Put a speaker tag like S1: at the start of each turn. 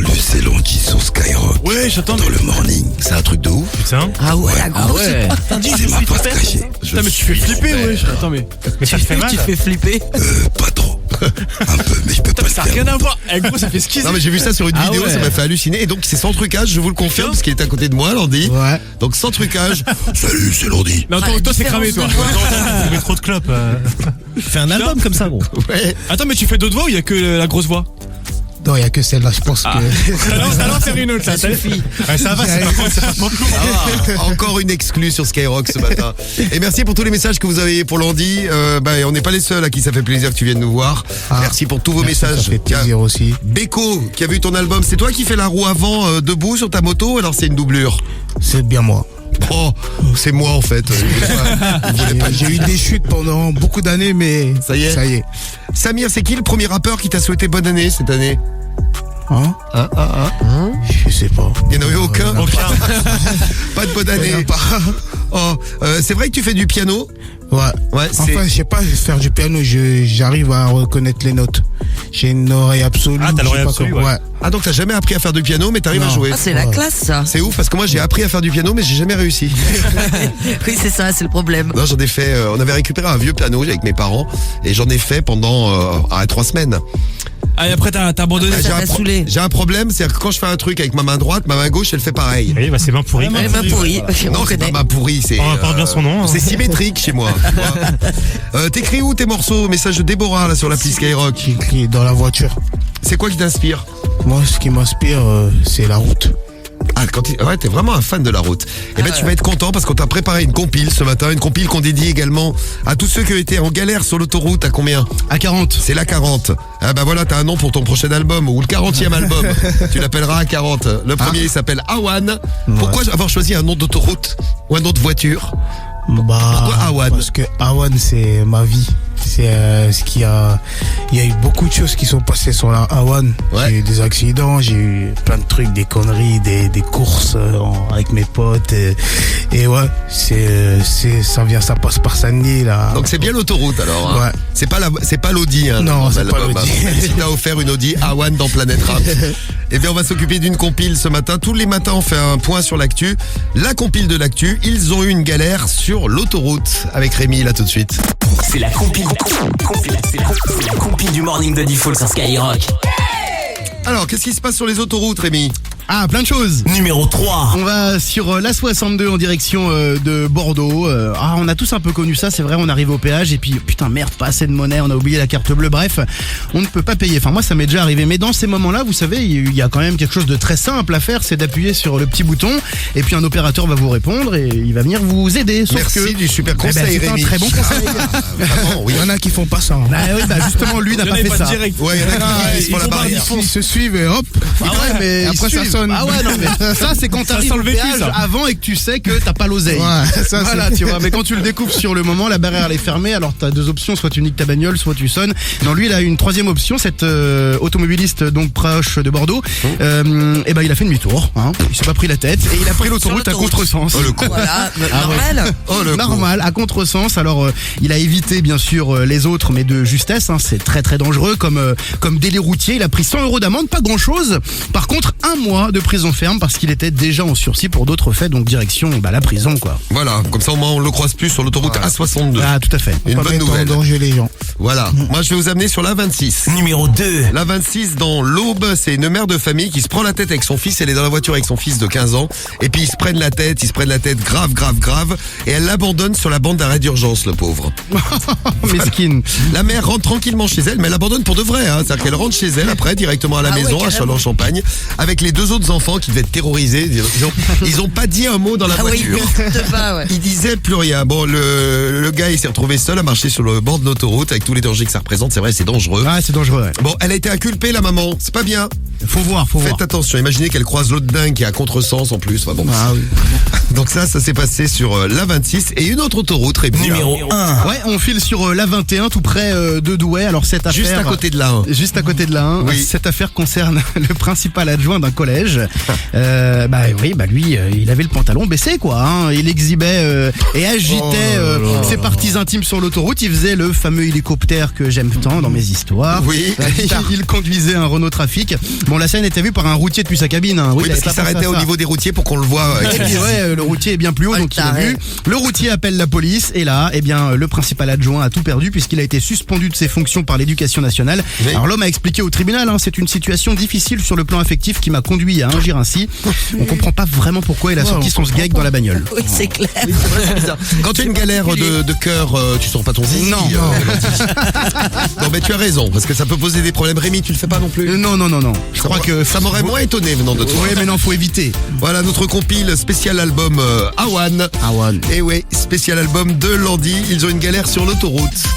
S1: Salut, c'est Landy sur Skyrock.
S2: Ouais, j'attends.
S1: Dans le morning, c'est un truc de ouf.
S2: Putain.
S3: Ah ouais, la grosse.
S1: C'est ma pote cachée.
S2: Putain, mais tu fais flipper, ouais. Attends, mais.
S3: Mais ça te fait mal. Tu te fais flipper.
S1: Pas trop. Un peu, mais je peux pas le
S2: Ça
S1: faire.
S2: n'a rien à voir. Eh, gros, ça fait skis.
S4: Non mais j'ai vu ça sur une vidéo,
S2: ouais.
S4: ça m'a fait halluciner. Et donc c'est sans trucage, je vous le confirme, parce qu'il est à côté de moi, Landy.
S3: Ouais.
S4: Donc sans trucage.
S1: Salut, c'est Landy.
S2: Mais attends, toi, c'est cramé, toi.
S5: Tu mets trop de clopes. Fais un album comme ça, gros.
S4: Ouais.
S2: Attends, mais tu fais d'autres voix ou il y a que la grosse voix?
S3: Non, il n'y a que celle-là, je pense que.
S2: Alors, c'est une autre, là.
S3: Ça suffit.
S5: Ouais, ça va, c'est pas trop
S4: Ah, encore une exclue sur Skyrock ce matin. Et merci pour tous les messages que vous avez pour Landy. On n'est pas les seuls à qui ça fait plaisir que tu viennes nous voir.
S3: Ah,
S4: merci pour tous vos
S3: merci,
S4: messages.
S3: Ça fait plaisir aussi.
S4: Beko qui a vu ton album, c'est toi qui fais la roue avant debout sur ta moto, alors c'est une doublure?
S3: C'est bien moi.
S4: Oh, c'est moi en fait.
S3: J'ai eu des chutes pendant beaucoup d'années, mais
S4: Ça y est.
S3: Ça y est.
S4: Samir, c'est qui le premier rappeur qui t'a souhaité bonne année cette année?
S3: Hein Je sais pas.
S4: Il n'y en avait aucun.
S5: Aucun.
S4: Pas de bonne
S3: Il y en
S4: année.
S3: a pas.
S4: Oh, c'est vrai que tu fais du piano?
S3: Ouais.
S4: Ouais, c'est.
S3: Enfin, je sais pas faire du piano, j'arrive à reconnaître les notes. J'ai une oreille absolue.
S5: Ah, t'as
S3: je sais
S5: l'oreille
S3: pas
S5: absolue,
S3: comment-
S5: ouais.
S4: Ah, donc t'as jamais appris à faire du piano, mais t'arrives à
S3: Non.
S4: jouer.
S6: Ah, c'est la classe, ça.
S4: C'est ouf parce que moi j'ai appris à faire du piano, mais j'ai jamais réussi.
S6: Oui, c'est ça, c'est le problème.
S4: Non, j'en ai fait. On avait récupéré un vieux piano avec mes parents et j'en ai fait pendant 3 semaines.
S2: Ah, et après, t'as abandonné.
S4: Ah,
S6: ça t'a saoulé.
S4: J'ai un problème, c'est que quand je fais un truc avec ma main droite, ma main gauche elle fait pareil.
S5: Oui, bah c'est bien pourri.
S6: Ouais, main pourrie.
S4: Non,
S6: On
S4: c'est pas
S6: connaît.
S4: ma pourrie, c'est.
S5: On porte bien son nom, hein.
S4: C'est symétrique chez moi. T'écris où tes morceaux? Message de Déborah là sur l'appli Skyrock.
S3: Qui est dans la voiture.
S4: C'est quoi qui t'inspire?
S3: Moi, ce qui m'inspire, c'est la route.
S4: Ah, ouais, t'es vraiment un fan de la route. Eh ben, tu vas être content parce qu'on t'a préparé une compile ce matin, une compile qu'on dédie également à tous ceux qui ont été en galère sur l'autoroute. À combien?
S2: À 40.
S4: C'est la 40. Ah bah voilà, t'as un nom pour ton prochain album ou le 40e album. Tu l'appelleras A40. Le premier il s'appelle Awan. Pourquoi avoir choisi un nom d'autoroute ou un nom de voiture? Pourquoi Awan?
S3: Parce que Awan, c'est ma vie. C'est ce qu'il y a. Il y a eu beaucoup de choses qui sont passées sur la Awan.
S4: Ouais.
S3: J'ai eu des accidents, j'ai eu plein de trucs, des conneries, des courses avec mes potes. Et ouais, ça passe par Sandy là.
S4: Donc c'est bien l'autoroute alors. Hein.
S3: Ouais.
S4: C'est pas l'Audi. Hein,
S3: Non,
S4: le
S3: c'est pas
S4: album,
S3: l'Audi.
S4: hein. Si t'as offert une Audi Awan dans Planète Rap. Eh bien on va s'occuper d'une compile ce matin. Tous les matins on fait un point sur l'actu. La compile de l'actu. Ils ont eu une galère sur l'autoroute avec Rémi là tout de suite.
S7: C'est la compile du morning de Default sur Skyrock.
S4: Alors qu'est-ce qui se passe sur les autoroutes Rémi?
S2: Ah, plein de choses.
S7: Numéro 3.
S2: On va sur la 62 en direction de Bordeaux. On a tous un peu connu ça, c'est vrai, on arrive au péage et puis putain merde, pas assez de monnaie, on a oublié la carte bleue, bref, on ne peut pas payer. Enfin moi ça m'est déjà arrivé, mais dans ces moments-là, vous savez, il y a quand même quelque chose de très simple à faire, c'est d'appuyer sur le petit bouton et puis un opérateur va vous répondre et il va venir vous aider. Sauf
S4: Merci
S2: que
S4: du super
S2: Eh ben,
S4: conseil
S2: c'est un
S4: Rémi.
S2: très bon conseil.
S4: Vraiment, oui.
S3: Il y en a qui font pas ça. Hein.
S2: Ah oui, bah justement lui n'a pas fait ça.
S4: Ouais, il y en a qui se font la barrière.
S3: Ils se suivent et hop.
S2: Ah ouais, mais
S3: après
S2: ils
S3: ça
S2: suivent.
S3: sonne.
S2: Ah ouais, non, mais ça, c'est quand t'arrives
S5: sent
S2: au
S5: le vécu,
S2: péage
S5: ça.
S2: avant et que tu sais que t'as pas l'oseille.
S3: Ouais, ça,
S2: Voilà, tu vois. Mais quand tu le découvres sur le moment, la barrière elle est fermée. Alors t'as deux options, soit tu niques ta bagnole, soit tu sonnes. Non, lui, il a une troisième option. Cet automobiliste donc proche de Bordeaux, et ben il a fait demi-tour. Hein. Il s'est pas pris la tête et il a pris l'autoroute à contresens.
S4: Oh le con.
S6: Voilà,
S2: Ah ouais.
S6: normal.
S4: Oh le con.
S2: Normal, à contresens. Alors, il a évité bien sûr les autres, mais de justesse. Hein, c'est très très dangereux comme délit routier. Il a pris 100 € d'amende, pas grand chose. Par contre, 1 mois de prison ferme parce qu'il était déjà en sursis pour d'autres faits. Donc direction la prison quoi.
S4: Voilà, comme ça au moins on le croise plus sur l'autoroute A62.
S2: Ah tout à fait.
S4: Une
S3: Pas
S4: bonne
S3: mettre en
S4: nouvelle.
S3: danger les gens.
S4: Voilà, moi je vais vous amener sur la 26.
S7: Numéro 2.
S4: La 26 dans l'Aube, c'est une mère de famille qui se prend la tête avec son fils. Elle est dans la voiture avec son fils de 15 ans. Et puis ils se prennent la tête grave. Et elle l'abandonne sur la bande d'arrêt d'urgence, le pauvre.
S2: Mesquine.
S4: La mère rentre tranquillement chez elle, mais elle abandonne pour de vrai. Hein. C'est-à-dire qu'elle rentre chez elle après, directement à la
S6: Ah ouais,
S4: maison, à
S6: carrément.
S4: Châlons-en-Champagne, avec les 2 autres enfants qui devaient être terrorisés. Ils ont pas dit un mot dans la
S6: Ah oui,
S4: voiture.
S6: te pas, ouais.
S4: Il disait plus rien. Bon, le gars, il s'est retrouvé seul à marcher sur le bord de l'autoroute avec tous les dangers que ça représente. C'est vrai, c'est dangereux.
S2: Ah c'est dangereux. Ouais.
S4: Bon, elle a été inculpée, la maman. C'est pas bien.
S2: Faut voir.
S4: Faites attention. Imaginez qu'elle croise l'autre dingue qui est à contresens en plus. Enfin bon.
S2: Ah oui.
S4: Donc ça s'est passé sur la 26 et une autre autoroute, Rémi.
S7: Numéro 1.
S2: Ouais, on file sur la 21 tout près de Douai. Alors cette affaire.
S4: Juste à côté de la 1.
S2: Juste à côté de la 1.
S4: Oui.
S2: Cette affaire concerne le principal adjoint d'un collège. Lui, il avait le pantalon baissé quoi. Hein. Il exhibait et agitait ses parties intimes sur l'autoroute. Il faisait le fameux hélicoptère que j'aime tant dans mes histoires.
S4: Oui.
S2: Il conduisait un Renault Trafic. Bon, la scène était vue par un routier depuis sa cabine. Hein.
S4: Oui,
S2: il
S4: parce
S2: avait pas
S4: qu'il s'arrêtait
S2: pensé à
S4: au
S2: ça.
S4: niveau des routiers pour qu'on le voit.
S2: Et puis ouais, le routier est bien plus haut, donc il a
S6: taré.
S2: vu. Le routier appelle la police et là, eh bien, le principal adjoint a tout perdu puisqu'il a été suspendu de ses fonctions par l'éducation nationale.
S4: Oui.
S2: Alors l'homme a expliqué au tribunal, hein, c'est une situation difficile sur le plan affectif qui m'a conduit à agir ainsi. On comprend pas vraiment pourquoi il a sorti son sgeg dans la bagnole.
S6: Oui, c'est clair.
S4: Quand tu as une galère de cœur, tu sors pas ton zizi.
S2: Non.
S4: Non, mais tu as raison, parce que ça peut poser des problèmes. Rémi, tu le fais pas non plus.
S2: Non. Je crois que
S4: ça m'aurait moins étonné venant de toi.
S2: Oui, mais non, faut éviter.
S4: Voilà notre compile spécial album Awan.
S2: Awan.
S4: Et ouais, spécial album de Landy. Ils ont une galère sur l'autoroute.